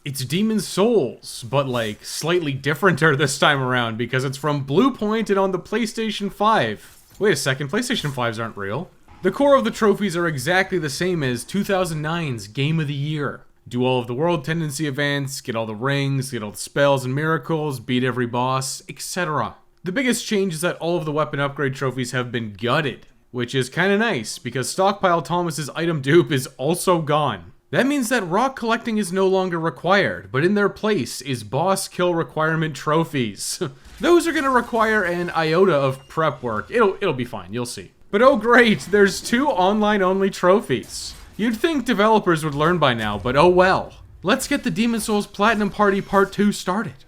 It's Demon Souls, but like slightly differenter this time around because it's from Bluepoint and on the PlayStation 5. Wait a second, PlayStation 5s aren't real. The core of the trophies are exactly the same as 2009's Game of the Year. Do all of the world tendency events, get all the rings, get all the spells and miracles, beat every boss, etc. The biggest change is that all of the weapon upgrade trophies have been gutted, which is kinda nice because Stockpile Thomas's item dupe is also gone. That means that rock collecting is no longer required, but in their place is boss kill requirement trophies. Those are gonna require an iota of prep work. It'll be fine, you'll see. But oh great, there's 2 online-only trophies. You'd think developers would learn by now, but oh well. Let's get the Demon Souls Platinum Party Part 2 started.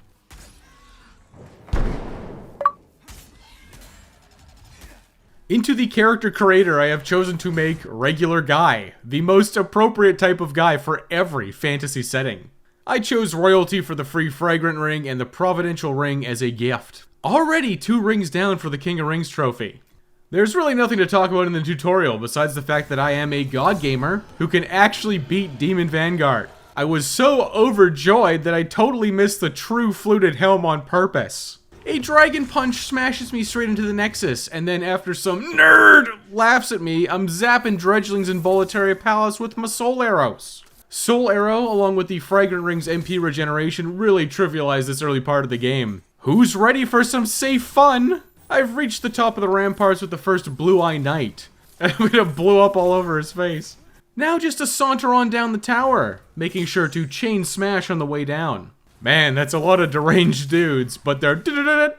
Into the character creator, I have chosen to make Regular Guy, the most appropriate type of guy for every fantasy setting. I chose Royalty for the free Fragrant Ring and the Providential Ring as a gift. Already 2 rings down for the King of Rings trophy. There's really nothing to talk about in the tutorial besides the fact that I am a god gamer who can actually beat Demon Vanguard. I was so overjoyed that I totally missed the true fluted helm on purpose. A dragon punch smashes me straight into the Nexus, and then after some nerd laughs at me, I'm zapping dredgelings in Bolteria Palace with my soul arrows. Soul Arrow, along with the Fragrant Ring's MP regeneration, really trivialized this early part of the game. Who's ready for some safe fun? I've reached the top of the ramparts with the first Blue-Eye Knight, and I'm gonna blow up all over his face. Now just to saunter on down the tower, making sure to chain smash on the way down. Man, that's a lot of deranged dudes, but they're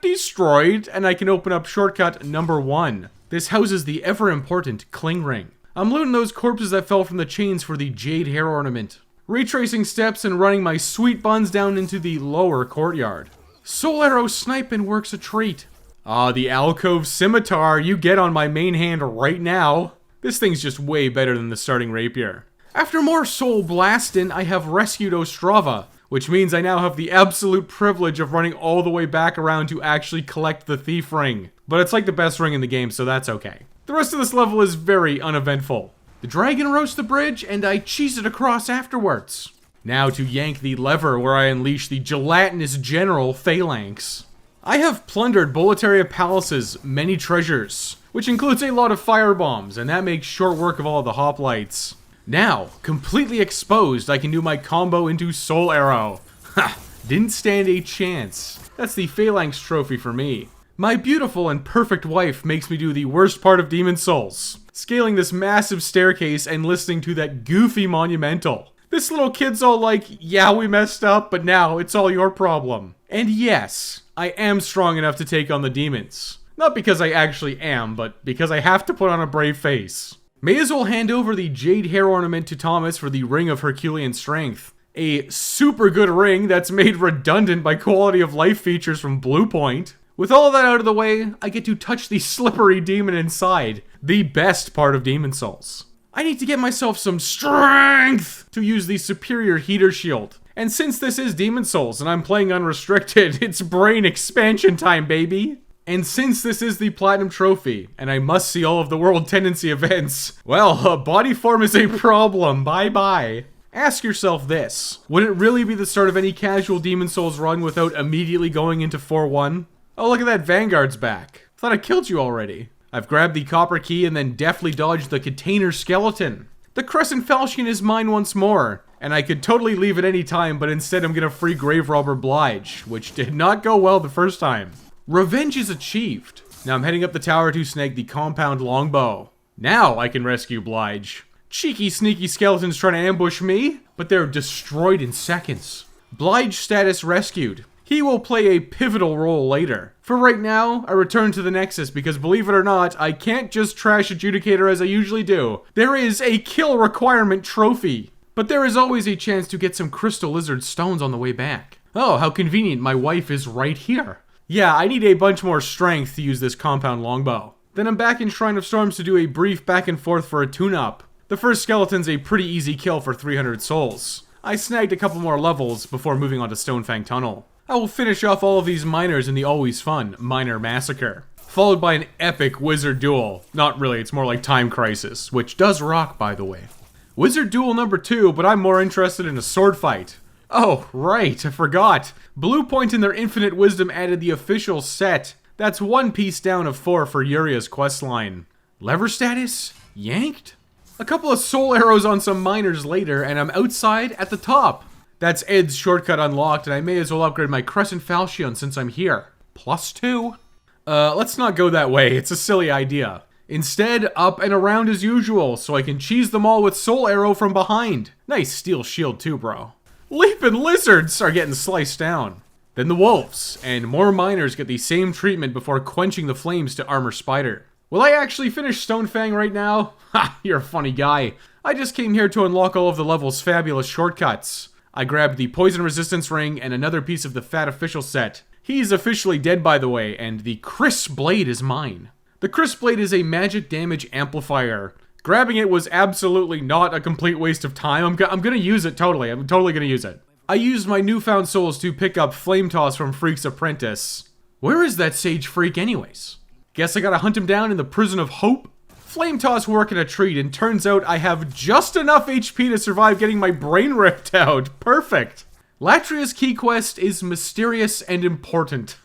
destroyed, and I can open up shortcut number 1. This houses the ever-important Cling Ring. I'm looting those corpses that fell from the chains for the Jade Hair Ornament. Retracing steps and running my sweet buns down into the lower courtyard. Soul Arrow sniping works a treat. Ah, the Alcove Scimitar you get on my main hand right now. This thing's just way better than the starting rapier. After more soul blasting, I have rescued Ostrava, which means I now have the absolute privilege of running all the way back around to actually collect the Thief Ring. But it's like the best ring in the game, so that's okay. The rest of this level is very uneventful. The dragon roasts the bridge, and I cheese it across afterwards. Now to yank the lever where I unleash the gelatinous general Phalanx. I have plundered Bolteria Palace's many treasures, which includes a lot of firebombs, and that makes short work of all the hoplites. Now, completely exposed, I can do my combo into Soul Arrow. Ha! Didn't stand a chance. That's the Phalanx trophy for me. My beautiful and perfect wife makes me do the worst part of Demon Souls. Scaling this massive staircase and listening to that goofy monumental. This little kid's all like, yeah, we messed up, but now it's all your problem. And yes, I am strong enough to take on the demons. Not because I actually am, but because I have to put on a brave face. May as well hand over the Jade Hair Ornament to Thomas for the Ring of Herculean Strength. A super good ring that's made redundant by quality of life features from Bluepoint. With all of that out of the way, I get to touch the slippery demon inside, the best part of Demon Souls. I need to get myself some strength to use the superior heater shield. And since this is Demon Souls and I'm playing unrestricted, it's brain expansion time, baby! And since this is the Platinum Trophy, and I must see all of the World Tendency events, well, body form is a problem, bye-bye. Ask yourself this, would it really be the start of any casual Demon Souls run without immediately going into 4-1? Oh, look at that, Vanguard's back. Thought I killed you already. I've grabbed the copper key and then deftly dodged the container skeleton. The Crescent Falchion is mine once more, and I could totally leave at any time, but instead I'm gonna free Grave Robber Blige, which did not go well the first time. Revenge is achieved. Now I'm heading up the tower to snag the compound longbow. Now I can rescue Blige. Cheeky, sneaky skeletons trying to ambush me, but they're destroyed in seconds. Blige status rescued. He will play a pivotal role later. For right now, I return to the Nexus because believe it or not, I can't just trash Adjudicator as I usually do. There is a kill requirement trophy. But there is always a chance to get some Crystal Lizard stones on the way back. Oh, how convenient, my wife is right here. Yeah, I need a bunch more strength to use this compound longbow. Then I'm back in Shrine of Storms to do a brief back and forth for a tune-up. The first skeleton's a pretty easy kill for 300 souls. I snagged a couple more levels before moving on to Stonefang Tunnel. I will finish off all of these miners in the always fun Miner Massacre. Followed by an epic wizard duel. Not really, it's more like Time Crisis, which does rock by the way. Wizard duel number 2, but I'm more interested in a sword fight. Oh, right, I forgot. Bluepoint in their infinite wisdom added the official set. That's one piece down of 4 for Uria's questline. Lever status? Yanked? A couple of soul arrows on some miners later, and I'm outside at the top. That's Ed's shortcut unlocked, and I may as well upgrade my Crescent Falchion since I'm here. +2. Let's not go that way, it's a silly idea. Instead, up and around as usual, so I can cheese them all with soul arrow from behind. Nice steel shield too, bro. Leaping lizards are getting sliced down. Then the wolves, and more miners get the same treatment before quenching the flames to armor spider. Will I actually finish Stonefang right now? Ha, you're a funny guy. I just came here to unlock all of the level's fabulous shortcuts. I grabbed the poison resistance ring and another piece of the fat official set. He's officially dead, by the way, and the crisp blade is mine. The crisp blade is a magic damage amplifier. Grabbing it was absolutely not a complete waste of time. I'm gonna use it totally. I'm totally gonna use it. I used my newfound souls to pick up Flame Toss from Freak's Apprentice. Where is that sage freak anyways? Guess I gotta hunt him down in the Prison of Hope? Flame Toss working a treat, and turns out I have just enough HP to survive getting my brain ripped out. Perfect. Latria's key quest is mysterious and important.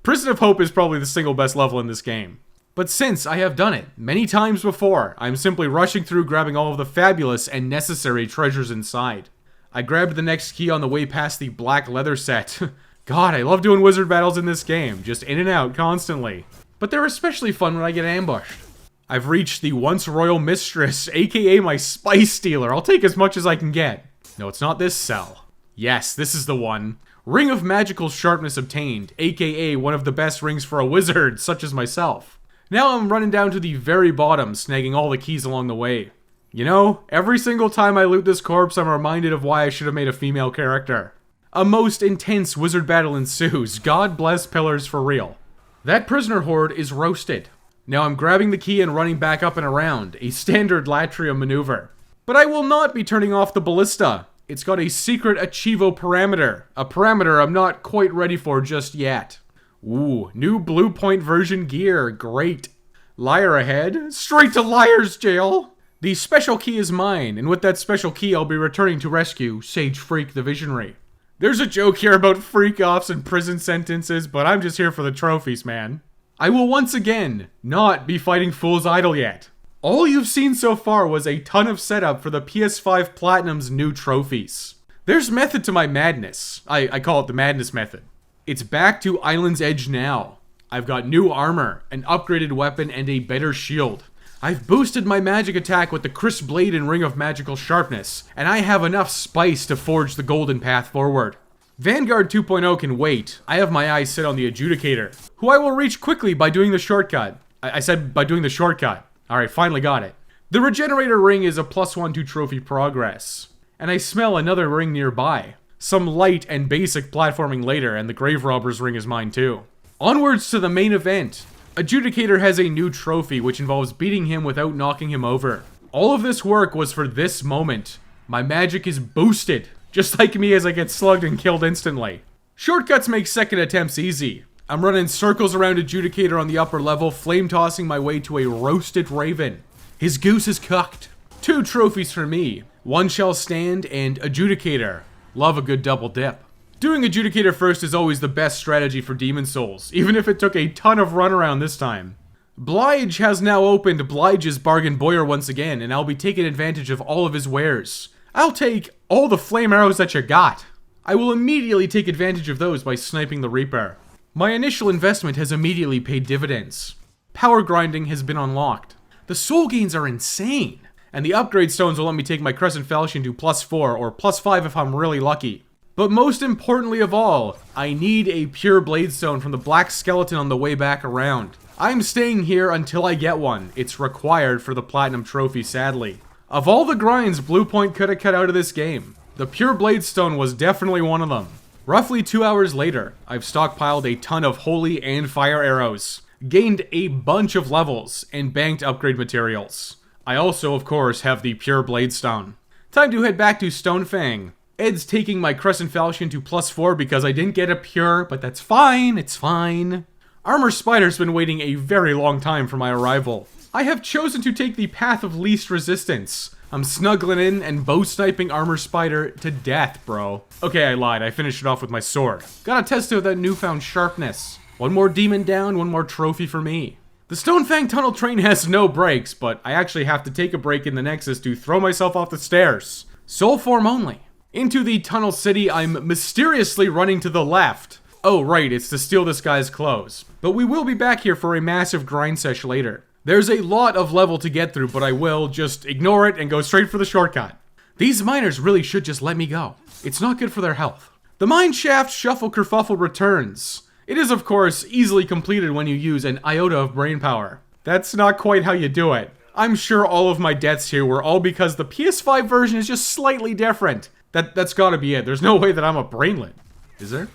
Prison of Hope is probably the single best level in this game. But since I have done it many times before, I'm simply rushing through grabbing all of the fabulous and necessary treasures inside. I grabbed the next key on the way past the black leather set. God, I love doing wizard battles in this game, just in and out constantly. But they're especially fun when I get ambushed. I've reached the once royal mistress, aka my spice stealer. I'll take as much as I can get. No, it's not this cell. Yes, this is the one. Ring of magical sharpness obtained, aka one of the best rings for a wizard, such as myself. Now I'm running down to the very bottom, snagging all the keys along the way. You know, every single time I loot this corpse, I'm reminded of why I should have made a female character. A most intense wizard battle ensues. God bless pillars for real. That prisoner horde is roasted. Now I'm grabbing the key and running back up and around, a standard Latria maneuver. But I will not be turning off the ballista. It's got a secret Achievo parameter, a parameter I'm not quite ready for just yet. Ooh, new Bluepoint version gear, great. Liar ahead, straight to Liar's Jail. The special key is mine, and with that special key I'll be returning to rescue Sage Freak the Visionary. There's a joke here about freak-offs and prison sentences, but I'm just here for the trophies, man. I will once again not be fighting Fool's Idol yet. All you've seen so far was a ton of setup for the PS5 Platinum's new trophies. There's method to my madness. I call it the madness method. It's back to Island's Edge now. I've got new armor, an upgraded weapon, and a better shield. I've boosted my magic attack with the crisp blade and ring of magical sharpness, and I have enough spice to forge the golden path forward. Vanguard 2.0 can wait. I have my eyes set on the Adjudicator, who I will reach quickly by doing the shortcut. I said by doing the shortcut. Alright, finally got it. The Regenerator ring is a +1 to trophy progress. And I smell another ring nearby. Some light and basic platforming later, and the Grave Robber's ring is mine too. Onwards to the main event. Adjudicator has a new trophy, which involves beating him without knocking him over. All of this work was for this moment. My magic is boosted, just like me as I get slugged and killed instantly. Shortcuts make second attempts easy. I'm running circles around Adjudicator on the upper level, flame tossing my way to a roasted raven. His goose is cooked. 2 trophies for me. One shall stand and Adjudicator. Love a good double dip. Doing Adjudicator first is always the best strategy for Demon Souls, even if it took a ton of runaround this time. Blige has now opened Blige's Bargain Boyer once again, and I'll be taking advantage of all of his wares. I'll take all the flame arrows that you got. I will immediately take advantage of those by sniping the Reaper. My initial investment has immediately paid dividends. Power grinding has been unlocked. The soul gains are insane, and the upgrade stones will let me take my Crescent Falchion to +4 or +5 if I'm really lucky. But most importantly of all, I need a pure blade stone from the black skeleton on the way back around. I'm staying here until I get one. It's required for the platinum trophy, sadly. Of all the grinds Bluepoint could have cut out of this game, the pure blade stone was definitely one of them. Roughly 2 hours later, I've stockpiled a ton of holy and fire arrows, gained a bunch of levels, and banked upgrade materials. I also, of course, have the pure blade stone. Time to head back to Stonefang. Ed's taking my Crescent Falchion to +4 because I didn't get a pure, but that's fine, it's fine. Armor Spider's been waiting a very long time for my arrival. I have chosen to take the path of least resistance. I'm snuggling in and bow sniping Armor Spider to death, bro. Okay, I lied. I finished it off with my sword. Gotta test out that newfound sharpness. One more demon down, one more trophy for me. The Stonefang tunnel train has no brakes, but I actually have to take a break in the Nexus to throw myself off the stairs. Soul form only. Into the tunnel city, I'm mysteriously running to the left. Oh right, it's to steal this guy's clothes. But we will be back here for a massive grind sesh later. There's a lot of level to get through, but I will just ignore it and go straight for the shortcut. These miners really should just let me go. It's not good for their health. The mine shaft shuffle kerfuffle returns. It is, of course, easily completed when you use an iota of brain power. That's not quite how you do it. I'm sure all of my deaths here were all because the PS5 version is just slightly different. That's gotta be it. There's no way that I'm a brainlet. Is there?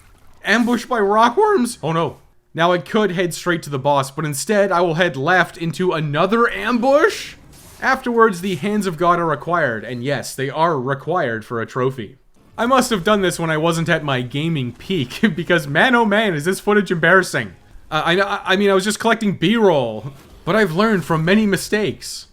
Ambushed by rockworms? Oh no. Now I could head straight to the boss, but instead I will head left into another ambush? Afterwards, the Hands of God are required, and yes, they are required for a trophy. I must have done this when I wasn't at my gaming peak, because man oh man is this footage embarrassing. I mean, I was just collecting B-roll, but I've learned from many mistakes.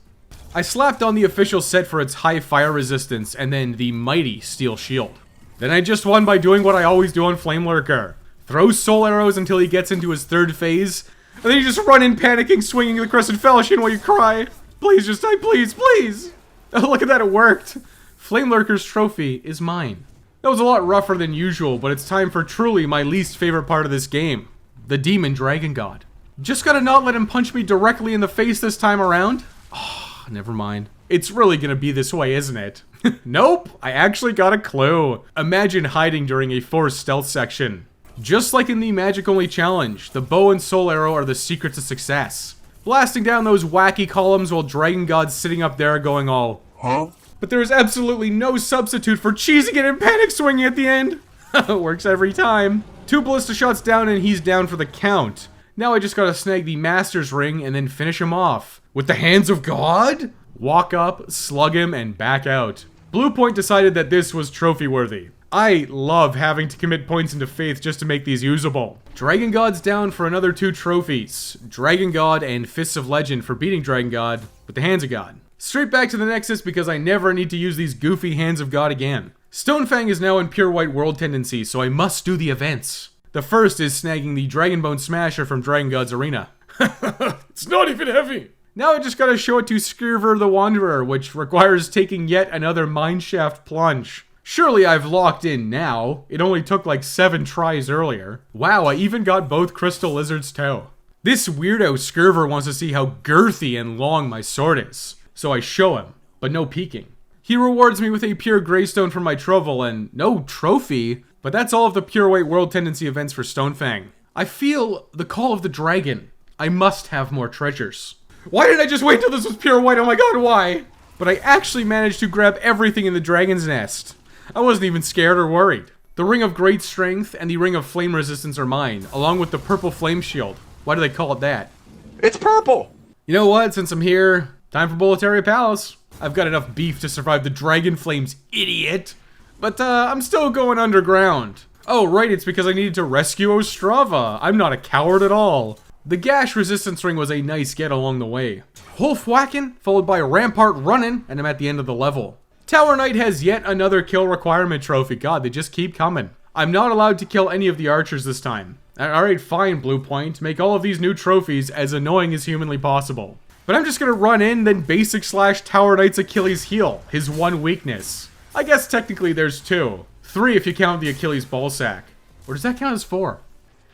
I slapped on the official set for its high fire resistance, and then the mighty steel shield. Then I just won by doing what I always do on Flame Lurker. Throw soul arrows until he gets into his third phase, and then you just run in panicking, swinging the Crescent Falchion while you cry. Please just die, please, please! Oh, look at that, it worked! Flame Lurker's trophy is mine. That was a lot rougher than usual, but it's time for truly my least favorite part of this game. The Demon Dragon God. Just gotta not let him punch me directly in the face this time around? Oh, never mind. It's really gonna be this way, isn't it? Nope, I actually got a clue. Imagine hiding during a forced stealth section. Just like in the Magic Only challenge, the bow and soul arrow are the secret to success. Blasting down those wacky columns while Dragon God's sitting up there going all, huh? But there is absolutely no substitute for cheesing it and panic swinging at the end. It works every time. 2 ballista shots down and he's down for the count. Now I just gotta snag the Master's Ring and then finish him off. With the Hands of God? Walk up, slug him, and back out. Bluepoint decided that this was trophy worthy. I love having to commit points into faith just to make these usable. Dragon God's down for another 2 trophies. Dragon God and Fists of Legend for beating Dragon God with the Hands of God. Straight back to the Nexus because I never need to use these goofy Hands of God again. Stonefang is now in pure white world tendency, so I must do the events. The first is snagging the Dragonbone Smasher from Dragon God's Arena. It's not even heavy! Now I just gotta show it to Skirver the Wanderer, which requires taking yet another mineshaft plunge. Surely I've locked in now. It only took like 7 tries earlier. Wow, I even got both Crystal Lizard's toe. This weirdo Skirver wants to see how girthy and long my sword is. So I show him, but no peeking. He rewards me with a pure Greystone for my Trovel and no trophy, but that's all of the pure white world tendency events for Stonefang. I feel the call of the dragon. I must have more treasures. Why didn't I just wait till this was pure white? Oh my god, why? But I actually managed to grab everything in the dragon's nest. I wasn't even scared or worried. The Ring of Great Strength and the Ring of Flame Resistance are mine, along with the Purple Flame Shield. Why do they call it that? It's purple! You know what? Since I'm here, time for Bolteria Palace. I've got enough beef to survive the Dragon Flames, idiot. But I'm still going underground. Oh right, it's because I needed to rescue Ostrava. I'm not a coward at all. The Gash Resistance Ring was a nice get along the way. Wolf whacking, followed by Rampart running, and I'm at the end of the level. Tower Knight has yet another kill requirement trophy. God, they just keep coming. I'm not allowed to kill any of the archers this time. Alright, fine, Bluepoint. Make all of these new trophies as annoying as humanly possible. But I'm just gonna run in, then basic slash Tower Knight's Achilles heel, his one weakness. I guess technically there's 2. 3 if you count the Achilles ballsack. Or does that count as 4?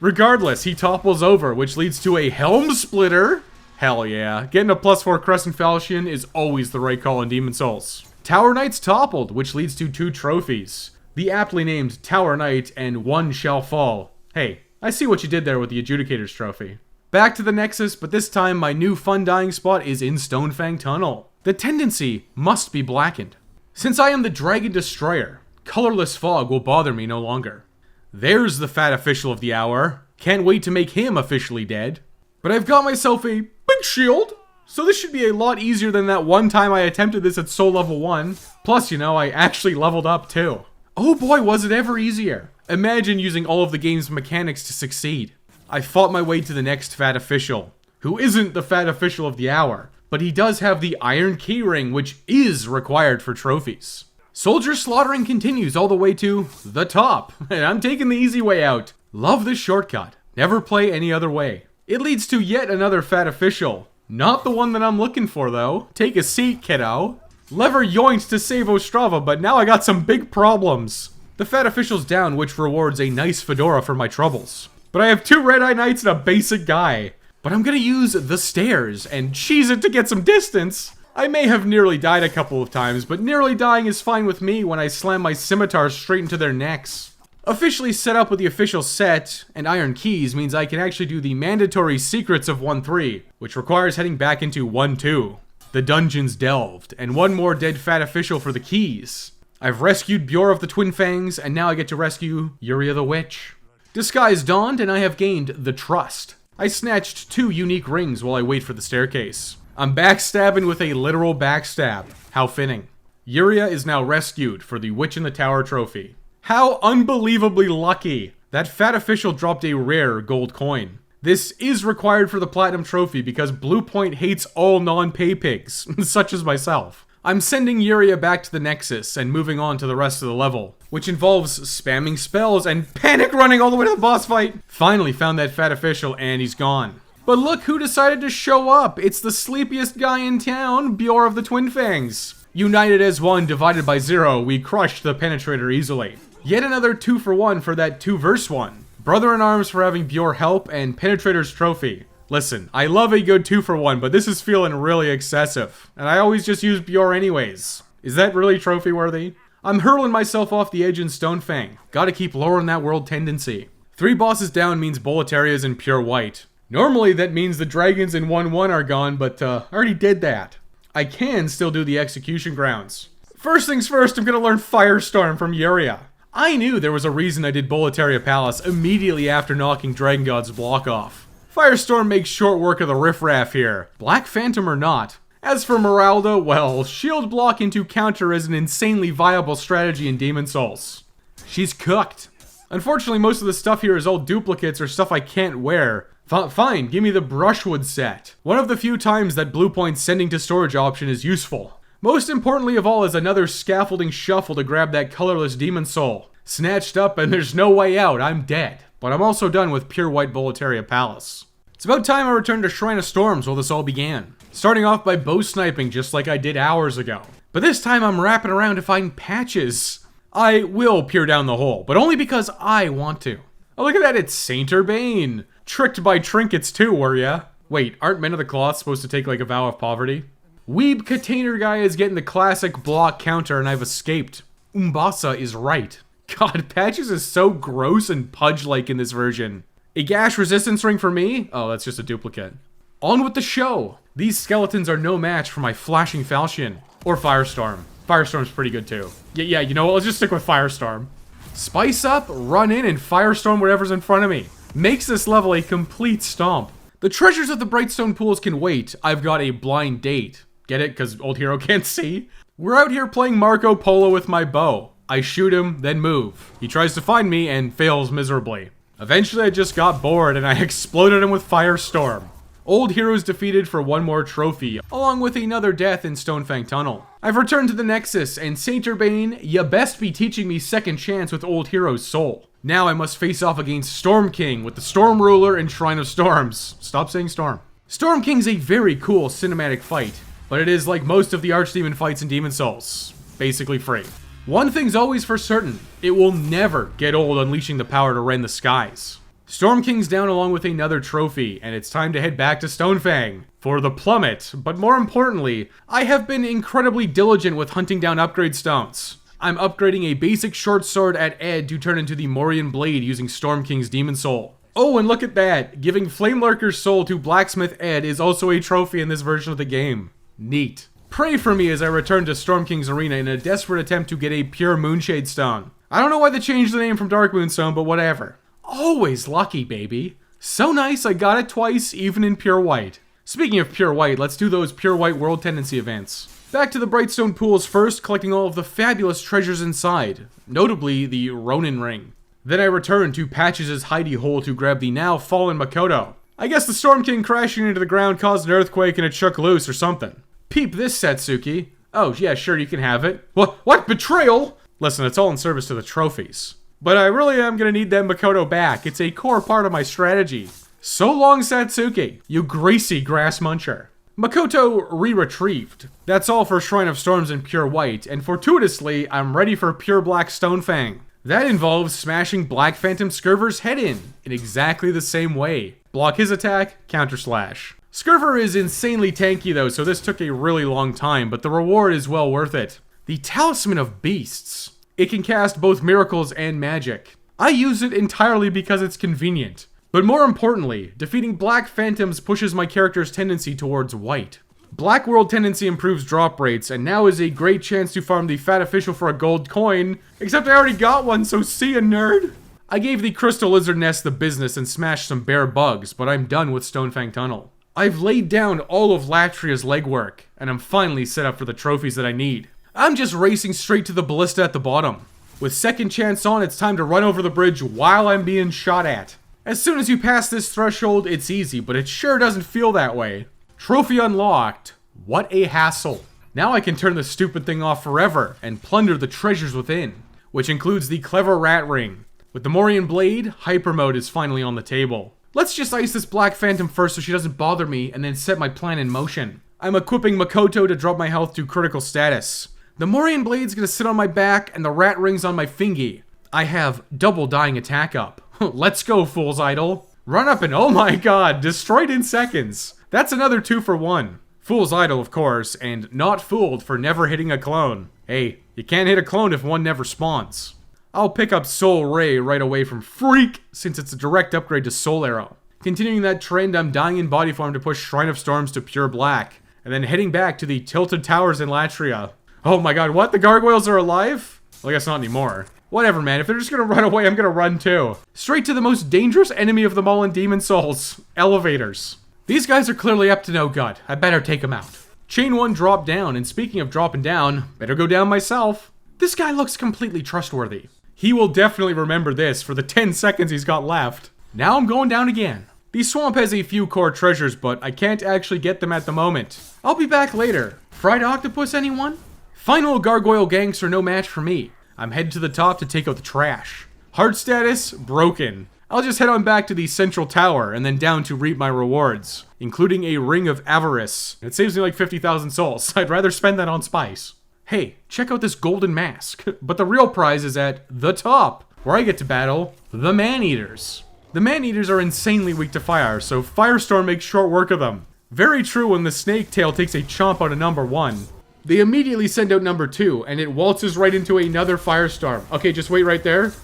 Regardless, he topples over, which leads to a Helm Splitter. Hell yeah. Getting a +4 Crescent Falchion is always the right call in Demon Souls. Tower Knight's toppled, which leads to 2 trophies. The aptly named Tower Knight and One Shall Fall. Hey, I see what you did there with the Adjudicator's trophy. Back to the Nexus, but this time my new fun dying spot is in Stonefang Tunnel. The tendency must be blackened. Since I am the Dragon Destroyer, colorless fog will bother me no longer. There's the fat official of the hour. Can't wait to make him officially dead. But I've got myself a big shield, so this should be a lot easier than that one time I attempted this at Soul Level 1. Plus, you know, I actually leveled up too. Oh boy, was it ever easier. Imagine using all of the game's mechanics to succeed. I fought my way to the next fat official, who isn't the fat official of the hour, but he does have the iron keyring, which is required for trophies. Soldier slaughtering continues all the way to the top, and I'm taking the easy way out. Love this shortcut. Never play any other way. It leads to yet another fat official. Not the one that I'm looking for, though. Take a seat, kiddo. Lever yoinked to save Ostrava, but now I got some big problems. The fat official's down, which rewards a nice fedora for my troubles. But I have 2 red-eye knights and a basic guy. But I'm gonna use the stairs and cheese it to get some distance. I may have nearly died a couple of times, but nearly dying is fine with me when I slam my scimitar straight into their necks. Officially set up with the official set and iron keys means I can actually do the mandatory secrets of 1-3, which requires heading back into 1-2. The dungeon's delved, and 1 more dead fat official for the keys. I've rescued Bjor of the Twin Fangs, and now I get to rescue Yuria the Witch. Disguise donned, and I have gained the trust. I snatched 2 unique rings while I wait for the staircase. I'm backstabbing with a literal backstab. How fitting. Yuria is now rescued for the Witch in the Tower trophy. How unbelievably lucky! That fat official dropped a rare gold coin. This is required for the Platinum Trophy because Bluepoint hates all non-pay pigs, such as myself. I'm sending Yuria back to the Nexus and moving on to the rest of the level, which involves spamming spells and panic running all the way to the boss fight. Finally found that fat official and he's gone. But look who decided to show up! It's the sleepiest guy in town, Bjor of the Twin Fangs. United as 1, divided by 0, we crushed the Penetrator easily. Yet another 2 for 1 for that 2 verse 1. Brother-in-arms for having Bjor help, and Penetrator's trophy. Listen, I love a good 2 for 1, but this is feeling really excessive. And I always just use Bjor anyways. Is that really trophy worthy? I'm hurling myself off the edge in Stonefang. Gotta keep lowering that world tendency. 3 bosses down means Bolteria's in pure white. Normally that means the dragons in 1-1 are gone, but I already did that. I can still do the execution grounds. First things first, I'm gonna learn Firestorm from Yuria. I knew there was a reason I did Bolteria Palace immediately after knocking Dragon God's block off. Firestorm makes short work of the riffraff here, Black Phantom or not. As for Meralda, well, shield block into counter is an insanely viable strategy in Demon Souls. She's cooked. Unfortunately, most of the stuff here is all duplicates or stuff I can't wear. Fine, give me the Brushwood set. One of the few times that Bluepoint's sending to storage option is useful. Most importantly of all is another scaffolding shuffle to grab that colorless demon soul. Snatched up and there's no way out, I'm dead. But I'm also done with pure white Bolteria Palace. It's about time I returned to Shrine of Storms while this all began. Starting off by bow sniping just like I did hours ago. But this time I'm wrapping around to find patches. I will peer down the hole, but only because I want to. Oh look at that, it's Saint Urbane. Tricked by trinkets too, were ya? Wait, aren't Men of the Cloth supposed to take like a vow of poverty? Weeb Container Guy is getting the classic block counter and I've escaped. Umbasa is right. God, Patches is so gross and pudge-like in this version. A gash resistance ring for me? Oh, that's just a duplicate. On with the show! These skeletons are no match for my flashing falchion. Or Firestorm. Firestorm's pretty good too. Yeah, you know what, let's just stick with Firestorm. Spice up, run in, and Firestorm whatever's in front of me. Makes this level a complete stomp. The treasures of the Brightstone pools can wait. I've got a blind date. Get it? Because old hero can't see? We're out here playing Marco Polo with my bow. I shoot him, then move. He tries to find me and fails miserably. Eventually I just got bored and I exploded him with Firestorm. Old hero's defeated for 1 more trophy, along with another death in Stonefang Tunnel. I've returned to the Nexus, and Saint Urbane, ya best be teaching me second chance with old hero's soul. Now I must face off against Storm King with the Storm Ruler and Shrine of Storms. Stop saying Storm. Storm King's a very cool cinematic fight, but it is like most of the Archdemon fights in Demon Souls. Basically free. One thing's always for certain, it will never get old unleashing the power to rend the skies. Storm King's down along with another trophy, and it's time to head back to Stonefang for the plummet, but more importantly, I have been incredibly diligent with hunting down upgrade stones. I'm upgrading a basic short sword at Ed to turn into the Morian Blade using Storm King's Demon Soul. Oh, and look at that! Giving Flame Lurker's soul to Blacksmith Ed is also a trophy in this version of the game. Neat. Pray for me as I return to Storm King's Arena in a desperate attempt to get a pure Moonshade Stone. I don't know why they changed the name from Dark Moonstone, but whatever. Always lucky, baby. So nice, I got it twice, even in pure white. Speaking of pure white, let's do those pure white world tendency events. Back to the Brightstone pools first, collecting all of the fabulous treasures inside, notably the Ronin ring. Then I return to Patches' hidey hole to grab the now fallen Makoto. I guess the Storm King crashing into the ground caused an earthquake and it shook loose or something. Peep this, Satsuki. Oh, yeah, sure, you can have it. What? Betrayal? Listen, it's all in service to the trophies. But I really am gonna need that Makoto back. It's a core part of my strategy. So long, Satsuki, you greasy grass muncher. Makoto re-retrieved. That's all for Shrine of Storms in pure white, and fortuitously, I'm ready for pure black Stonefang. That involves smashing Black Phantom Skurver's head in exactly the same way. Block his attack, counter slash. Skurver is insanely tanky though, so this took a really long time, but the reward is well worth it. The Talisman of Beasts. It can cast both miracles and magic. I use it entirely because it's convenient. But more importantly, defeating Black Phantoms pushes my character's tendency towards white. Black World tendency improves drop rates, and now is a great chance to farm the Fat Official for a gold coin, except I already got one, so see ya, nerd! I gave the Crystal Lizard Nest the business and smashed some bare bugs, but I'm done with Stonefang Tunnel. I've laid down all of Latria's legwork, and I'm finally set up for the trophies that I need. I'm just racing straight to the ballista at the bottom. With second chance on, it's time to run over the bridge while I'm being shot at. As soon as you pass this threshold, it's easy, but it sure doesn't feel that way. Trophy unlocked. What a hassle. Now I can turn the stupid thing off forever and plunder the treasures within, which includes the clever rat ring. With the Morian Blade, Hyper Mode is finally on the table. Let's just ice this Black Phantom first so she doesn't bother me and then set my plan in motion. I'm equipping Makoto to drop my health to critical status. The Morian Blade's gonna sit on my back and the rat ring's on my fingy. I have double dying attack up. Let's go, Fool's Idol. Run up and oh my god, destroyed in seconds. That's another 2 for 1. Fool's Idol, of course, and not fooled for never hitting a clone. Hey, you can't hit a clone if one never spawns. I'll pick up Soul Ray right away from Freak, since it's a direct upgrade to Soul Arrow. Continuing that trend, I'm dying in body form to push Shrine of Storms to pure black, and then heading back to the Tilted Towers in Latria. Oh my god, what? The gargoyles are alive? Well, I guess not anymore. Whatever, man. If they're just gonna run away, I'm gonna run too. Straight to the most dangerous enemy of them all in Demon Souls. Elevators. These guys are clearly up to no good. I better take them out. Chain 1 dropped down, and speaking of dropping down, better go down myself. This guy looks completely trustworthy. He will definitely remember this for the 10 seconds he's got left. Now I'm going down again. The swamp has a few core treasures, but I can't actually get them at the moment. I'll be back later. Fried octopus, anyone? Final gargoyle ganks are no match for me. I'm headed to the top to take out the trash. Heart status, broken. I'll just head on back to the central tower and then down to reap my rewards, including a Ring of Avarice. It saves me like 50,000 souls. I'd rather spend that on spice. Hey, check out this golden mask. But the real prize is at the top, where I get to battle the Man-Eaters. The Man-Eaters are insanely weak to fire, so Firestorm makes short work of them. Very true when the Snake Tail takes a chomp out of number 1. They immediately send out number 2, and it waltzes right into another Firestorm. Okay, just wait right there.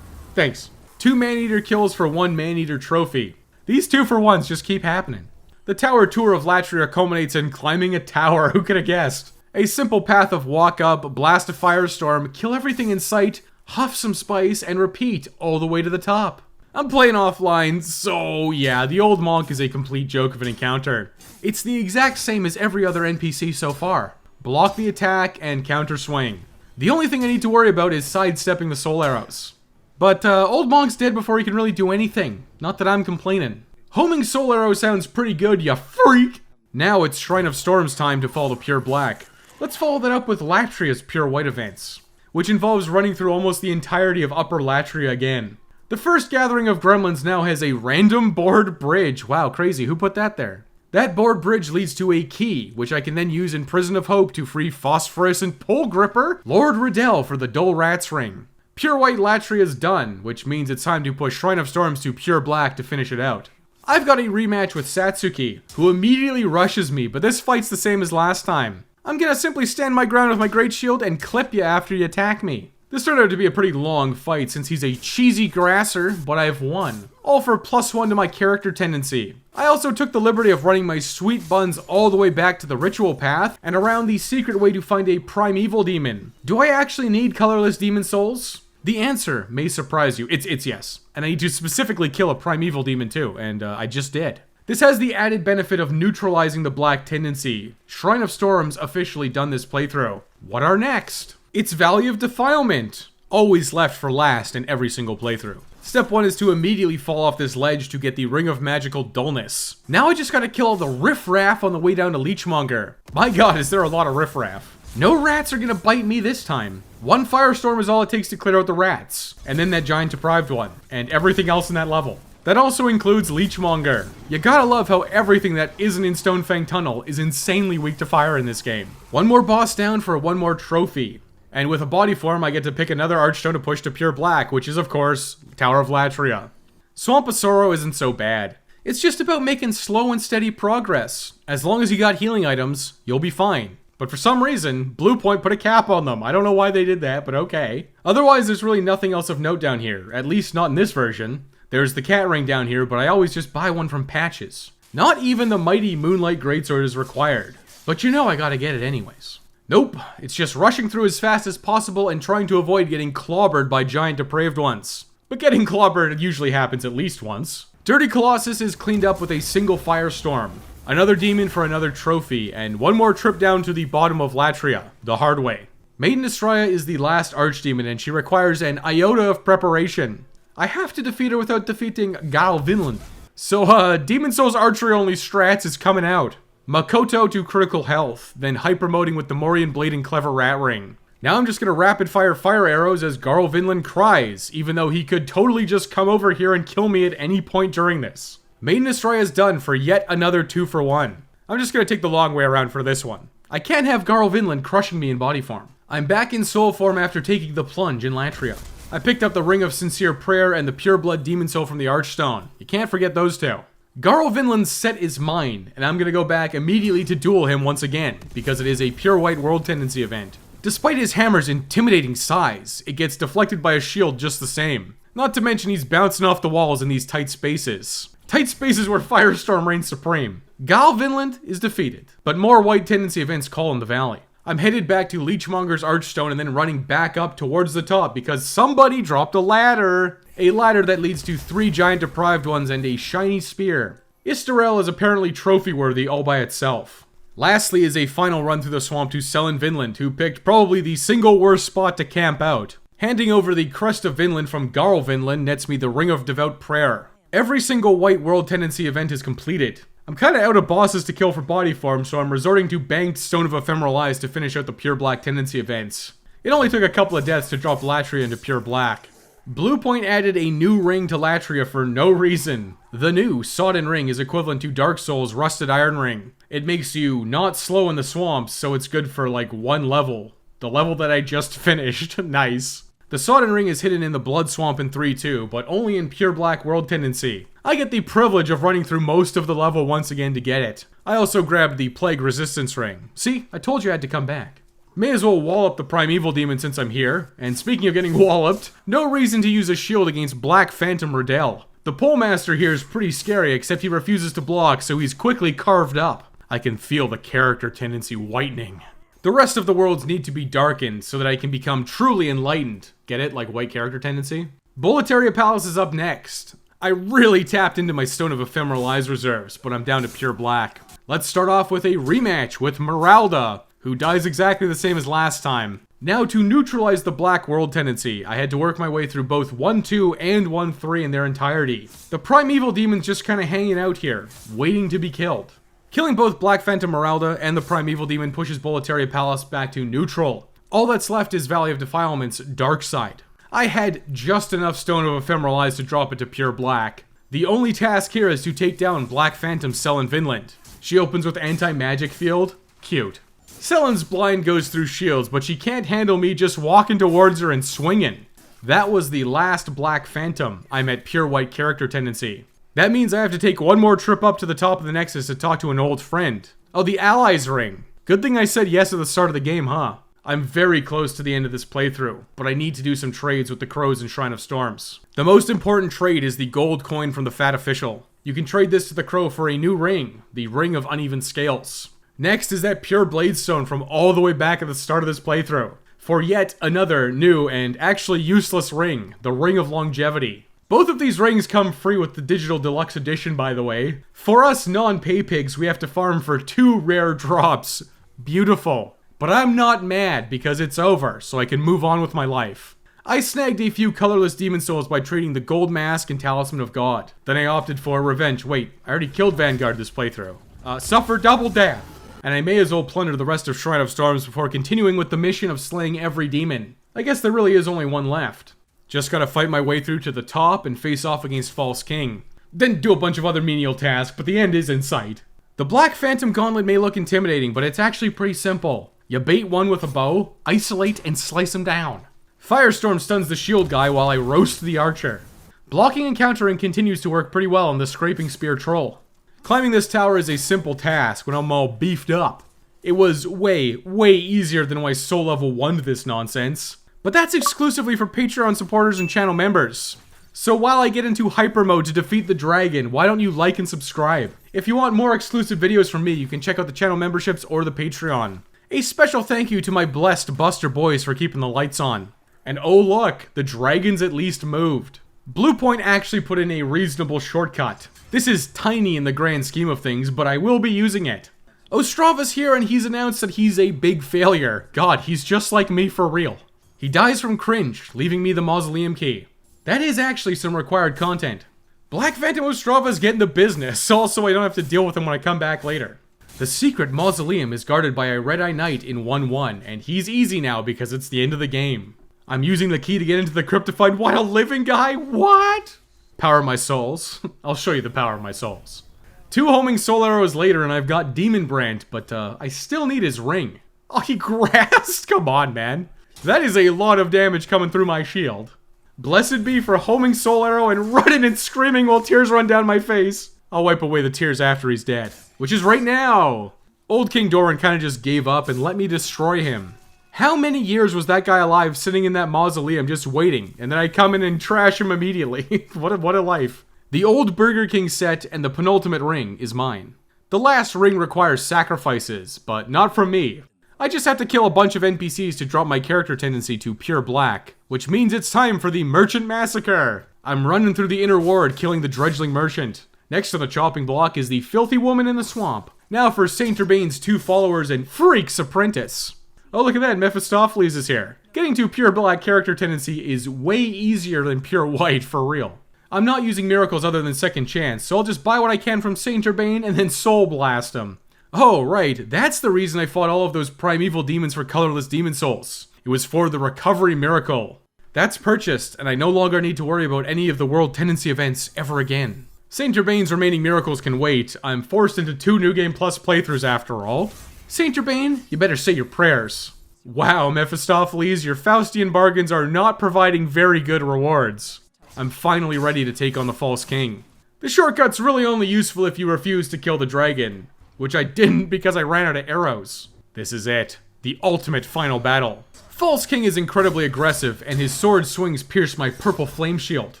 Thanks. 2 Man-Eater kills for 1 Man-Eater trophy. These 2 for 1s just keep happening. The tower tour of Latria culminates in climbing a tower, who could have guessed? A simple path of walk up, blast a Firestorm, kill everything in sight, huff some spice, and repeat all the way to the top. I'm playing offline, so yeah, the old monk is a complete joke of an encounter. It's the exact same as every other NPC so far. Block the attack, and counter swing. The only thing I need to worry about is sidestepping the soul arrows. But Old Monk's dead before he can really do anything. Not that I'm complaining. Homing soul arrow sounds pretty good, ya freak! Now it's Shrine of Storms time to fall to pure black. Let's follow that up with Latria's pure white events, which involves running through almost the entirety of Upper Latria again. The first gathering of gremlins now has a random board bridge. Wow, crazy. Who put that there? That board bridge leads to a key, which I can then use in Prison of Hope to free Phosphorescent Pole Gripper, Lord Riddell for the Dull Rat's Ring. Pure White Latria is done, which means it's time to push Shrine of Storms to Pure Black to finish it out. I've got a rematch with Satsuki, who immediately rushes me, but this fight's the same as last time. I'm gonna simply stand my ground with my Great Shield and clip you after you attack me. This turned out to be a pretty long fight since he's a cheesy grasser, but I've won. All for +1 to my character tendency. I also took the liberty of running my sweet buns all the way back to the ritual path and around the secret way to find a primeval demon. Do I actually need colorless demon souls? The answer may surprise you. It's yes. And I need to specifically kill a primeval demon too, and I just did. This has the added benefit of neutralizing the black tendency. Shrine of Storms officially done this playthrough. What are next? It's Valley of Defilement. Always left for last in every single playthrough. Step 1 is to immediately fall off this ledge to get the Ring of Magical Dullness. Now I just gotta kill all the riffraff on the way down to Leechmonger. My god, is there a lot of riffraff. No rats are gonna bite me this time. One firestorm is all it takes to clear out the rats. And then that giant deprived one. And everything else in that level. That also includes Leechmonger. You gotta love how everything that isn't in Stonefang Tunnel is insanely weak to fire in this game. One more boss down for one more trophy. And with a body form, I get to pick another Archstone to push to pure black, which is, of course, Tower of Latria. Swamp of Sorrow isn't so bad. It's just about making slow and steady progress. As long as you got healing items, you'll be fine. But for some reason, Bluepoint put a cap on them. I don't know why they did that, but okay. Otherwise, there's really nothing else of note down here, at least not in this version. There's the cat ring down here, but I always just buy one from patches. Not even the mighty Moonlight Greatsword is required. But you know I gotta get it anyways. Nope, it's just rushing through as fast as possible and trying to avoid getting clobbered by giant depraved ones. But getting clobbered usually happens at least once. Dirty Colossus is cleaned up with a single firestorm. Another demon for another trophy, and one more trip down to the bottom of Latria, the hard way. Maiden Estrella is the last archdemon and she requires an iota of preparation. I have to defeat her without defeating Gal Vinland. So, Demon Souls Archery only strats is coming out. Makoto to critical health, then hyper-moding with the Morian Blade and Clever Rat Ring. Now I'm just gonna rapid fire arrows as Garl Vinland cries, even though he could totally just come over here and kill me at any point during this. Maiden Estrella is done for yet another 2-for-1. I'm just gonna take the long way around for this one. I can't have Garl Vinland crushing me in body form. I'm back in soul form after taking the plunge in Latria. I picked up the Ring of Sincere Prayer and the Pure Blood Demon Soul from the Archstone. You can't forget those two. Garl Vinland's set is mine, and I'm gonna go back immediately to duel him once again, because it is a pure white world tendency event. Despite his hammer's intimidating size, it gets deflected by a shield just the same. Not to mention he's bouncing off the walls in these tight spaces. Tight spaces where Firestorm reigns supreme. Garl Vinland is defeated, but more white tendency events call in the valley. I'm headed back to Leechmonger's Archstone and then running back up towards the top because somebody dropped a ladder. A ladder that leads to 3 giant deprived ones and a shiny spear. Istarel is apparently trophy worthy all by itself. Lastly is a final run through the swamp to Selen Vinland, who picked probably the single worst spot to camp out. Handing over the Crest of Vinland from Garl Vinland nets me the Ring of Devout Prayer. Every single white world tendency event is completed. I'm kinda out of bosses to kill for body form, so I'm resorting to Banked Stone of Ephemeral Eyes to finish out the pure black tendency events. It only took a couple of deaths to drop Latria into pure black. Bluepoint added a new ring to Latria for no reason. The new Sodden Ring is equivalent to Dark Souls' Rusted Iron Ring. It makes you not slow in the swamps, so it's good for like 1 level. The level that I just finished. Nice. The Sodden Ring is hidden in the Blood Swamp in 3-2, but only in pure black world tendency. I get the privilege of running through most of the level once again to get it. I also grabbed the Plague Resistance Ring. See, I told you I had to come back. May as well wallop the Primeval Demon since I'm here. And speaking of getting walloped, no reason to use a shield against Black Phantom Riddell. The Pole Master here is pretty scary, except he refuses to block, so he's quickly carved up. I can feel the character tendency whitening. The rest of the worlds need to be darkened so that I can become truly enlightened. Get it? Like white character tendency? Bolteria Palace is up next. I really tapped into my Stone of Ephemeral Eyes reserves, but I'm down to pure black. Let's start off with a rematch with Meralda, who dies exactly the same as last time. Now to neutralize the black world tendency, I had to work my way through both 1-2 and 1-3 in their entirety. The Primeval Demon's just kinda hanging out here, waiting to be killed. Killing both Black Phantom Meralda and the Primeval Demon pushes Bolteria Palace back to neutral. All that's left is Valley of Defilement's Dark Side. I had just enough Stone of Ephemeral Eyes to drop it to pure black. The only task here is to take down Black Phantom Selen Vinland. She opens with Anti-Magic Field. Cute. Selen's blind goes through shields, but she can't handle me just walking towards her and swinging. That was the last Black Phantom. I'm at pure white character tendency. That means I have to take one more trip up to the top of the Nexus to talk to an old friend. Oh, the Allies Ring. Good thing I said yes at the start of the game, huh? I'm very close to the end of this playthrough, but I need to do some trades with the Crows and Shrine of Storms. The most important trade is the gold coin from the Fat Official. You can trade this to the Crow for a new ring, the Ring of Uneven Scales. Next is that pure Bladestone from all the way back at the start of this playthrough, for yet another new and actually useless ring, the Ring of Longevity. Both of these rings come free with the Digital Deluxe Edition, by the way. For us non-pay pigs, we have to farm for 2 rare drops. Beautiful. But I'm not mad because it's over, so I can move on with my life. I snagged a few colorless demon souls by trading the gold mask and talisman of God. Then I opted for revenge. Wait, I already killed Vanguard this playthrough. Suffer double death. And I may as well plunder the rest of Shrine of Storms before continuing with the mission of slaying every demon. I guess there really is only one left. Just gotta fight my way through to the top and face off against False King. Then do a bunch of other menial tasks, but the end is in sight. The Black Phantom Gauntlet may look intimidating, but it's actually pretty simple. You bait one with a bow, isolate, and slice him down. Firestorm stuns the shield guy while I roast the archer. Blocking and countering continues to work pretty well on the Scraping Spear Troll. Climbing this tower is a simple task when I'm all beefed up. It was way easier than when I soul level 1'd this nonsense. But that's exclusively for Patreon supporters and channel members. So while I get into hyper mode to defeat the dragon, why don't you like and subscribe? If you want more exclusive videos from me, you can check out the channel memberships or the Patreon. A special thank you to my blessed Buster boys for keeping the lights on. And oh look, the dragons at least moved. Bluepoint actually put in a reasonable shortcut. This is tiny in the grand scheme of things, but I will be using it. Ostrava's here and he's announced that he's a big failure. God, he's just like me for real. He dies from cringe, leaving me the mausoleum key. That is actually some required content. Black Phantom Ostrava's getting the business, also I don't have to deal with him when I come back later. The secret mausoleum is guarded by a Red-Eye Knight in 1-1, and he's easy now because it's the end of the game. I'm using the key to get into the crypt to find what, a living guy? What? Power my souls. I'll show you the power of my souls. 2 homing soul arrows later and I've got Demon Brand, but I still need his ring. Oh, he grasped? Come on, man. That is a lot of damage coming through my shield. Blessed be for homing soul arrow and running and screaming while tears run down my face. I'll wipe away the tears after he's dead. Which is right now. Old King Doran kind of just gave up and let me destroy him. How many years was that guy alive sitting in that mausoleum just waiting, and then I come in and trash him immediately? What a life. The old Burger King set and the penultimate ring is mine. The last ring requires sacrifices, but not from me. I just have to kill a bunch of NPCs to drop my character tendency to pure black, which means it's time for the Merchant Massacre. I'm running through the inner ward killing the Dredgeling Merchant. Next to the chopping block is the Filthy Woman in the Swamp. Now for Saint Urbain's 2 followers and Freak's Apprentice. Oh, look at that, Mephistopheles is here. Getting to pure black character tendency is way easier than pure white, for real. I'm not using miracles other than second chance, so I'll just buy what I can from Saint Urbain and then soul blast them. Oh, right, that's the reason I fought all of those primeval demons for colorless demon souls. It was for the recovery miracle. That's purchased, and I no longer need to worry about any of the world tendency events ever again. Saint Urbain's remaining miracles can wait. I'm forced into 2 New Game Plus playthroughs after all. Saint Urbain, you better say your prayers. Wow, Mephistopheles, your Faustian bargains are not providing very good rewards. I'm finally ready to take on the False King. The shortcut's really only useful if you refuse to kill the dragon, which I didn't because I ran out of arrows. This is it. The ultimate final battle. False King is incredibly aggressive, and his sword swings pierce my purple flame shield.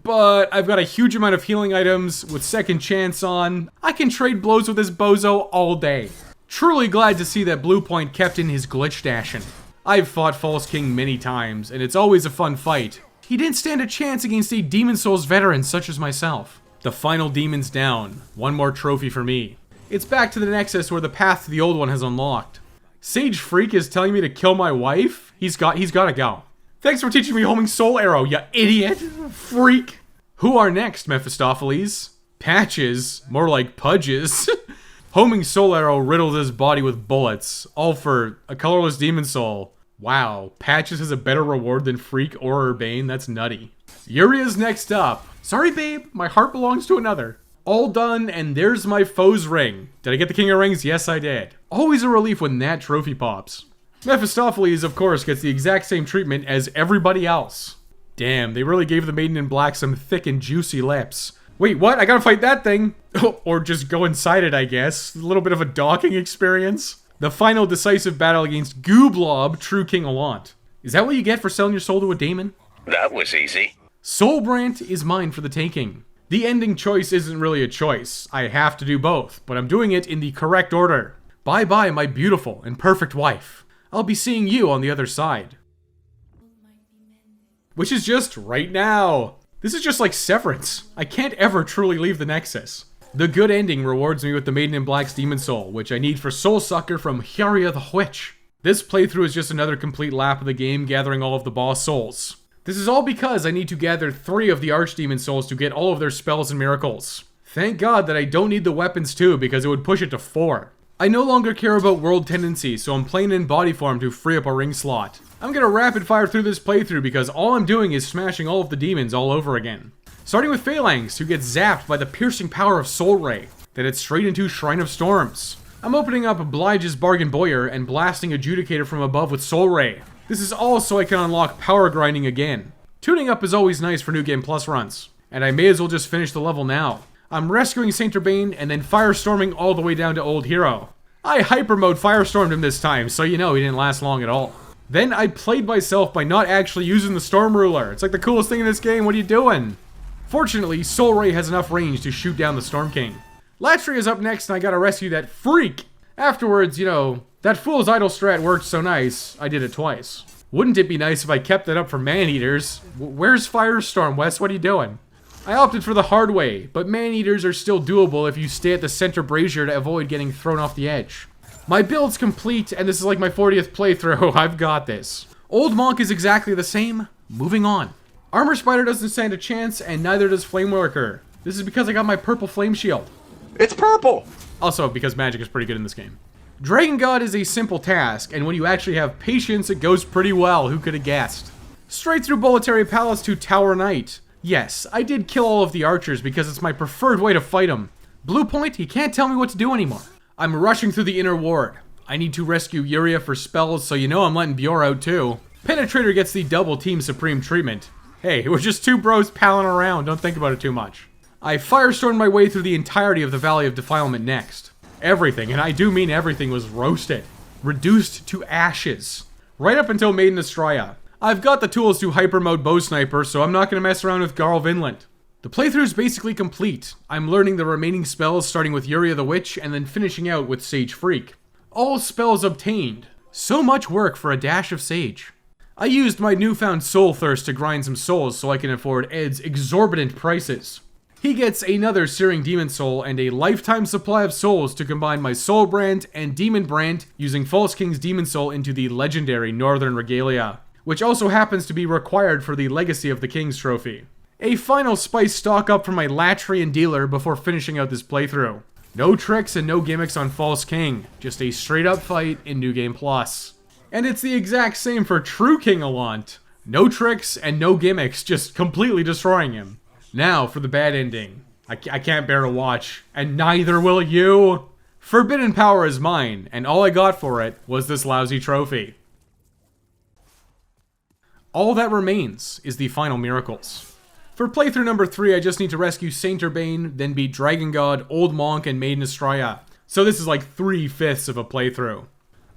But I've got a huge amount of healing items with second chance on. I can trade blows with this bozo all day. Truly glad to see that Bluepoint kept in his glitch dashing. I've fought False King many times, and it's always a fun fight. He didn't stand a chance against a Demon Souls veteran such as myself. The final demon's down. One more trophy for me. It's back to the Nexus where the path to the old one has unlocked. Sage Freak is telling me to kill my wife? He's gotta go. Thanks for teaching me homing soul arrow, you idiot! Freak! Who are next, Mephistopheles? Patches? More like Pudges. Homing soul arrow riddles his body with bullets, all for a colorless demon soul. Wow, Patches has a better reward than Freak or Urbane, that's nutty. Uria's next up. Sorry babe, my heart belongs to another. All done, and there's my foe's ring. Did I get the King of Rings? Yes, I did. Always a relief when that trophy pops. Mephistopheles, of course, gets the exact same treatment as everybody else. Damn, they really gave the Maiden in Black some thick and juicy lips. Wait, what? I gotta fight that thing? Or just go inside it, I guess. A little bit of a docking experience. The final decisive battle against Gooblob, True King Alant. Is that what you get for selling your soul to a demon? That was easy. Soulbrand is mine for the taking. The ending choice isn't really a choice. I have to do both, but I'm doing it in the correct order. Bye-bye, my beautiful and perfect wife. I'll be seeing you on the other side. Which is just right now. This is just like Severance. I can't ever truly leave the Nexus. The good ending rewards me with the Maiden in Black's Demon Soul, which I need for Soul Sucker from Hyaria the Witch. This playthrough is just another complete lap of the game, gathering all of the boss souls. This is all because I need to gather 3 of the archdemon souls to get all of their spells and miracles. Thank God that I don't need the weapons too, because it would push it to 4. I no longer care about world tendencies, so I'm playing in body form to free up a ring slot. I'm gonna rapid fire through this playthrough because all I'm doing is smashing all of the demons all over again. Starting with Phalanx, who gets zapped by the piercing power of Soul Ray. Then it's straight into Shrine of Storms. I'm opening up Oblige's Bargain Boyer and blasting Adjudicator from above with Soul Ray. This is all so I can unlock power grinding again. Tuning up is always nice for New Game Plus runs, and I may as well just finish the level now. I'm rescuing Saint Urbane and then firestorming all the way down to Old Hero. I hyper mode firestormed him this time, so you know he didn't last long at all. Then I played myself by not actually using the Storm Ruler. It's like the coolest thing in this game, what are you doing? Fortunately, Soul Ray has enough range to shoot down the Storm King. Latria is up next and I gotta rescue that freak! Afterwards, you know, that Fool's Idol strat worked so nice, I did it twice. Wouldn't it be nice if I kept it up for Man-Eaters? Where's Firestorm, Wes? What are you doing? I opted for the hard way, but Man-Eaters are still doable if you stay at the center brazier to avoid getting thrown off the edge. My build's complete, and this is like my 40th playthrough. I've got this. Old Monk is exactly the same. Moving on. Armor Spider doesn't stand a chance, and neither does Flameworker. This is because I got my purple flame shield. It's purple! Also, because magic is pretty good in this game. Dragon God is a simple task, and when you actually have patience, it goes pretty well. Who could have guessed? Straight through Bolteria Palace to Tower Knight. Yes, I did kill all of the archers because it's my preferred way to fight them. Bluepoint, he can't tell me what to do anymore. I'm rushing through the inner ward. I need to rescue Yuria for spells, so you know I'm letting Bjor out too. Penetrator gets the double team supreme treatment. Hey, we're just 2 bros palling around, don't think about it too much. I firestormed my way through the entirety of the Valley of Defilement next. Everything, and I do mean everything, was roasted. Reduced to ashes. Right up until Maiden Astraea. I've got the tools to hyper mode Bow Sniper, so I'm not going to mess around with Garl Vinland. The playthrough is basically complete. I'm learning the remaining spells starting with Yuria the Witch and then finishing out with Sage Freak. All spells obtained. So much work for a dash of Sage. I used my newfound soul thirst to grind some souls so I can afford Ed's exorbitant prices. He gets another Searing Demon Soul and a lifetime supply of souls to combine my Soul Brand and Demon Brand using False King's Demon Soul into the legendary Northern Regalia, which also happens to be required for the Legacy of the King's trophy. A final spice stock up for my Latrian dealer before finishing out this playthrough. No tricks and no gimmicks on False King, just a straight up fight in New Game Plus. And it's the exact same for True King Allant. No tricks and no gimmicks, just completely destroying him. Now for the bad ending. I can't bear to watch, and neither will you! Forbidden Power is mine, and all I got for it was this lousy trophy. All that remains is the final miracles. For playthrough number 3, I just need to rescue Saint Urbane, then beat Dragon God, Old Monk, and Maiden Astraea. So this is like 3/5 of a playthrough.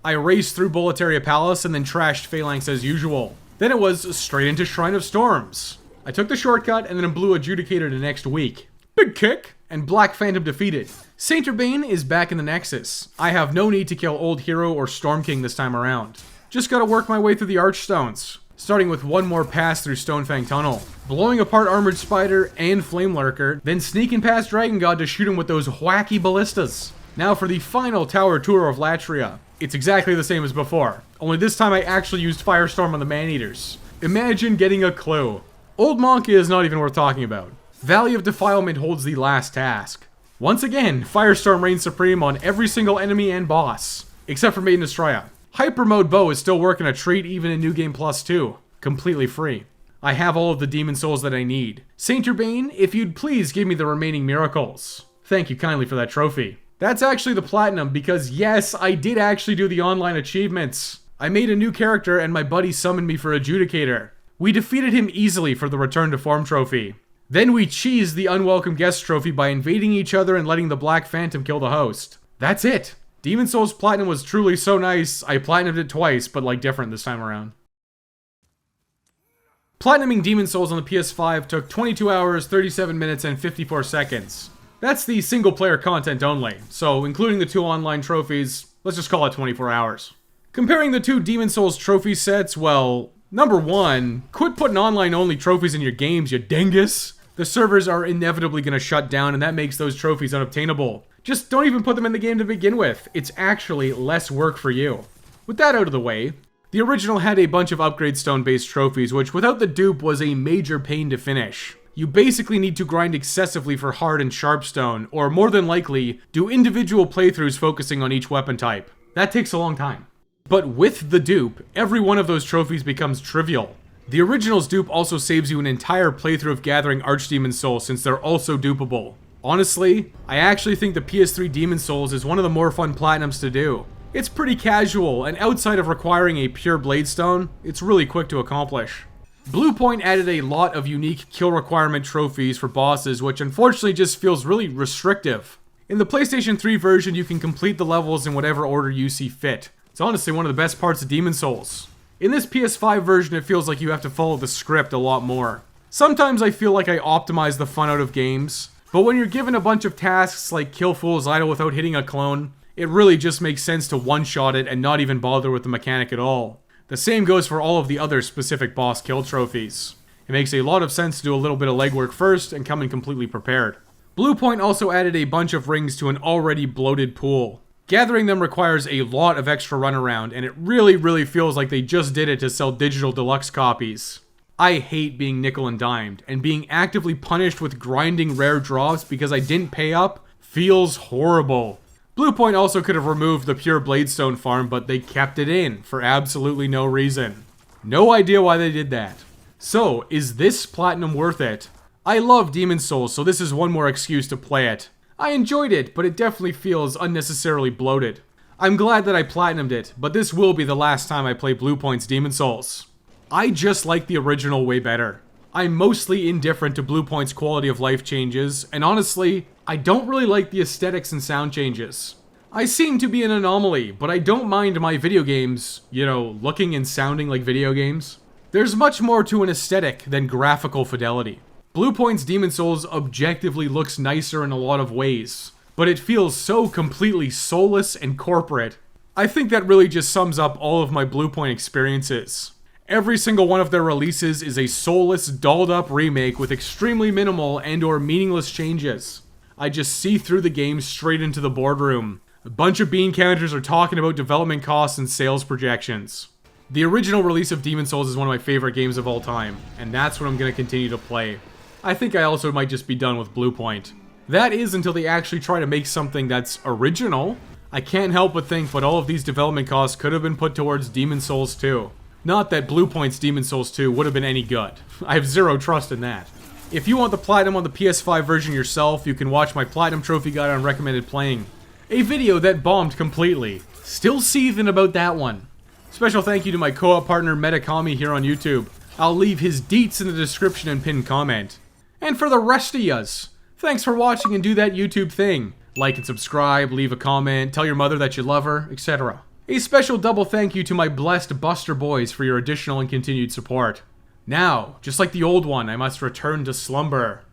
I raced through Bolteria Palace and then trashed Phalanx as usual. Then it was straight into Shrine of Storms. I took the shortcut and then blew Adjudicator to next week. Big kick! And Black Phantom defeated. Saint Urbane is back in the Nexus. I have no need to kill Old Hero or Storm King this time around. Just gotta work my way through the Archstones. Starting with one more pass through Stonefang Tunnel, blowing apart Armored Spider and Flame Lurker, then sneaking past Dragon God to shoot him with those wacky ballistas. Now for the final tower tour of Latria. It's exactly the same as before, only this time I actually used Firestorm on the Man-Eaters. Imagine getting a clue. Old Monk is not even worth talking about. Valley of Defilement holds the last task. Once again, Firestorm reigns supreme on every single enemy and boss, except for Maiden Astraea. Hyper Mode Bow is still working a treat even in New Game Plus 2, completely free. I have all of the demon souls that I need. Saint Urbane, if you'd please give me the remaining miracles. Thank you kindly for that trophy. That's actually the platinum because yes, I did actually do the online achievements. I made a new character and my buddy summoned me for Adjudicator. We defeated him easily for the Return to Form trophy. Then we cheesed the Unwelcome Guest trophy by invading each other and letting the Black Phantom kill the host. That's it. Demon Souls Platinum was truly so nice, I platinumed it twice, but like different this time around. Platinuming Demon Souls on the PS5 took 22 hours, 37 minutes, and 54 seconds. That's the single player content only, so including the 2 online trophies, let's just call it 24 hours. Comparing the 2 Demon Souls trophy sets, well, number 1, quit putting online-only trophies in your games, you dingus! The servers are inevitably going to shut down and that makes those trophies unobtainable. Just don't even put them in the game to begin with. It's actually less work for you. With that out of the way, The original had a bunch of upgrade stone based trophies, which without the dupe was a major pain to finish. You basically need to grind excessively for hard and sharp stone, or more than likely, do individual playthroughs focusing on each weapon type. That takes a long time. But with the dupe, every one of those trophies becomes trivial. The original's dupe also saves you an entire playthrough of gathering archdemon souls since they're also dupable. Honestly, I actually think the PS3 Demon Souls is one of the more fun platinums to do. It's pretty casual, and outside of requiring a pure blade stone, it's really quick to accomplish. Bluepoint added a lot of unique kill requirement trophies for bosses, which unfortunately just feels really restrictive. In the PlayStation 3 version, you can complete the levels in whatever order you see fit. It's honestly one of the best parts of Demon Souls. In this PS5 version, it feels like you have to follow the script a lot more. Sometimes I feel like I optimize the fun out of games, but when you're given a bunch of tasks like kill Fool's Idol without hitting a clone, it really just makes sense to one-shot it and not even bother with the mechanic at all. The same goes for all of the other specific boss kill trophies. It makes a lot of sense to do a little bit of legwork first and come in completely prepared. Bluepoint also added a bunch of rings to an already bloated pool. Gathering them requires a lot of extra runaround, and it really feels like they just did it to sell digital deluxe copies. I hate being nickel and dimed, and being actively punished with grinding rare drops because I didn't pay up feels horrible. Bluepoint also could have removed the pure bladestone farm, but they kept it in for absolutely no reason. No idea why they did that. So, is this platinum worth it? I love Demon Souls, so this is one more excuse to play it. I enjoyed it, but it definitely feels unnecessarily bloated. I'm glad that I platinumed it, but this will be the last time I play Bluepoint's Demon Souls. I just like the original way better. I'm mostly indifferent to Bluepoint's quality of life changes, and honestly, I don't really like the aesthetics and sound changes. I seem to be an anomaly, but I don't mind my video games, looking and sounding like video games. There's much more to an aesthetic than graphical fidelity. Bluepoint's Demon Souls objectively looks nicer in a lot of ways, but it feels so completely soulless and corporate. I think that really just sums up all of my Bluepoint experiences. Every single one of their releases is a soulless, dolled up remake with extremely minimal and or meaningless changes. I just see through the game straight into the boardroom. A bunch of bean counters are talking about development costs and sales projections. The original release of Demon Souls is one of my favorite games of all time, and that's what I'm going to continue to play. I think I also might just be done with Bluepoint. That is until they actually try to make something that's original. I can't help but think but all of these development costs could have been put towards Demon Souls 2. Not that Bluepoint's Demon Souls 2 would have been any good. I have zero trust in that. If you want the platinum on the PS5 version yourself, you can watch my platinum trophy guide on recommended playing. A video that bombed completely. Still seething about that one. Special thank you to my co-op partner Metakami here on YouTube. I'll leave his deets in the description and pinned comment. And for the rest of yuz, thanks for watching and do that YouTube thing. Like and subscribe, leave a comment, tell your mother that you love her, etc. A special double thank you to my blessed Buster boys for your additional and continued support. Now, just like the old one, I must return to slumber.